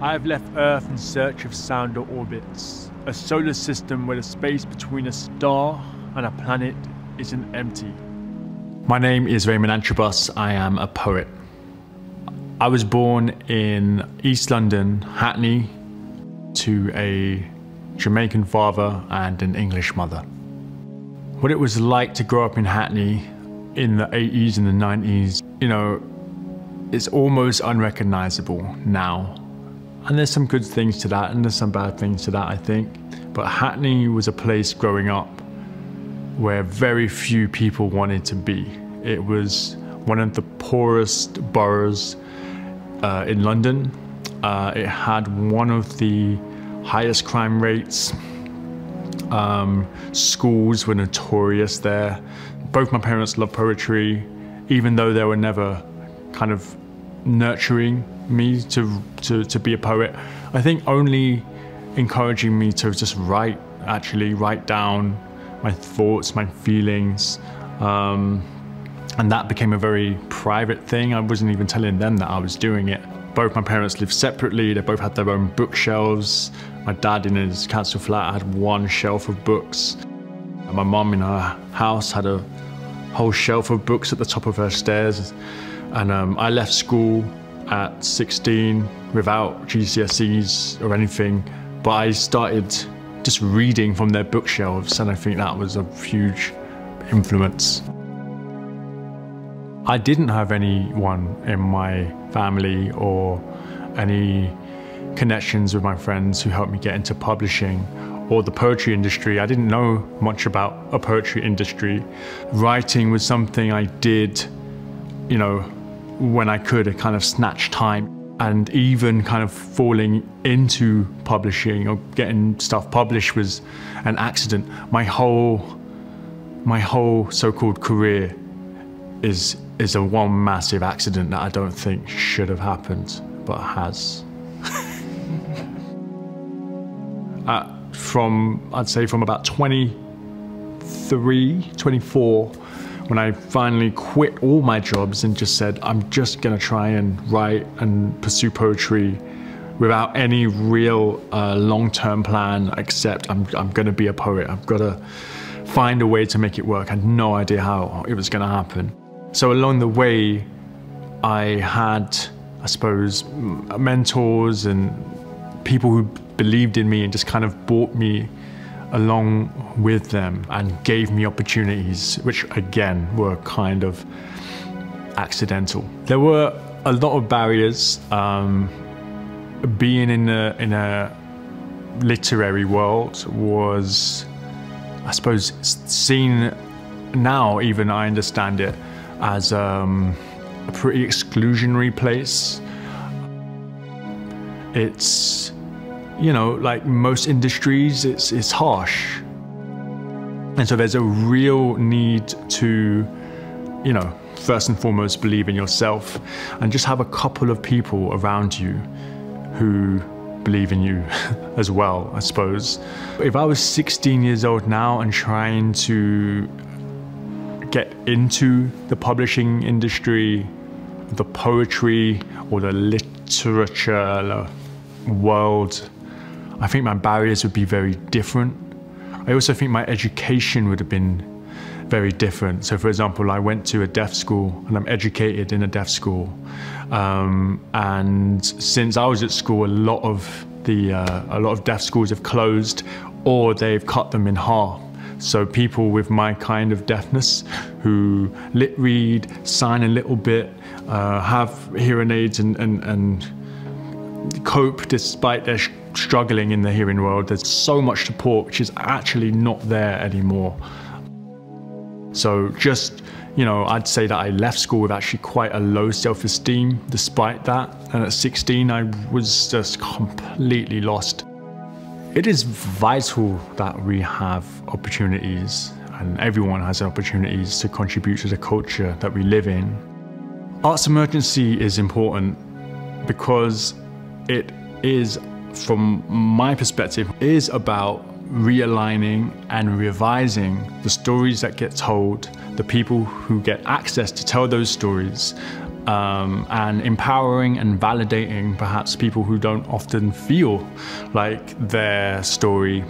I have left Earth in search of sounder orbits, a solar system where the space between a star and a planet isn't empty. My name is Raymond Antrobus. I am a poet. I was born in East London, Hackney, to a Jamaican father and an English mother. What it was like to grow up in Hackney in the 80s and the 90s, you know, it's almost unrecognizable now. And there's some good things to that and there's some bad things to that, I think. But Hackney was a place growing up where very few people wanted to be. It was one of the poorest boroughs in London. It had one of the highest crime rates. Schools were notorious there. Both my parents loved poetry, even though they were never kind of nurturing me to be a poet. I think only encouraging me to just actually write down my thoughts, my feelings. And that became a very private thing. I wasn't even telling them that I was doing it. Both my parents lived separately. They both had their own bookshelves. My dad in his council flat had one shelf of books. And my mum in her house had a whole shelf of books at the top of her stairs. And I left school at 16 without GCSEs or anything, but I started just reading from their bookshelves, and I think that was a huge influence. I didn't have anyone in my family or any connections with my friends who helped me get into publishing or the poetry industry. I didn't know much about a poetry industry. Writing was something I did, you know, when I could, kind of snatch time. And even kind of falling into publishing or getting stuff published was an accident. My whole so-called career is a one massive accident that I don't think should have happened, but has. I'd say from about 23, 24, when I finally quit all my jobs and just said, I'm just gonna try and write and pursue poetry without any real long-term plan, except I'm gonna be a poet. I've gotta find a way to make it work. I had no idea how it was gonna happen. So along the way, I had, I suppose, mentors and people who believed in me and just kind of brought me along with them and gave me opportunities, which again were kind of accidental. There were a lot of barriers. Being in a literary world was, I suppose, seen now, even I understand it, as a pretty exclusionary place. It's, you know, like most industries, it's harsh. And so there's a real need to, you know, first and foremost, believe in yourself and just have a couple of people around you who believe in you as well, I suppose. If I was 16 years old now and trying to get into the publishing industry, the poetry or the literature world, I think my barriers would be very different. I also think my education would have been very different. So for example, I went to a deaf school and I'm educated in a deaf school. And since I was at school, a lot of deaf schools have closed or they've cut them in half. So people with my kind of deafness who lip read, sign a little bit, have hearing aids and cope despite their struggling in the hearing world. There's so much support which is actually not there anymore. So just, you know, I'd say that I left school with actually quite a low self-esteem despite that. And at 16, I was just completely lost. It is vital that we have opportunities, and everyone has opportunities to contribute to the culture that we live in. Arts Emergency is important because it is, from my perspective, is about realigning and revising the stories that get told, the people who get access to tell those stories, and empowering and validating perhaps people who don't often feel like their story,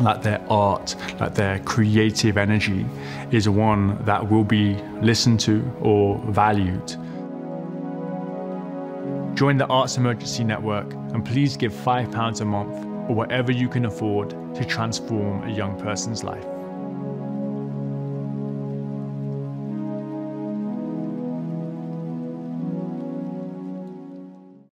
like their art, like their creative energy is one that will be listened to or valued. Join the Arts Emergency Network and please give £5 a month or whatever you can afford to transform a young person's life.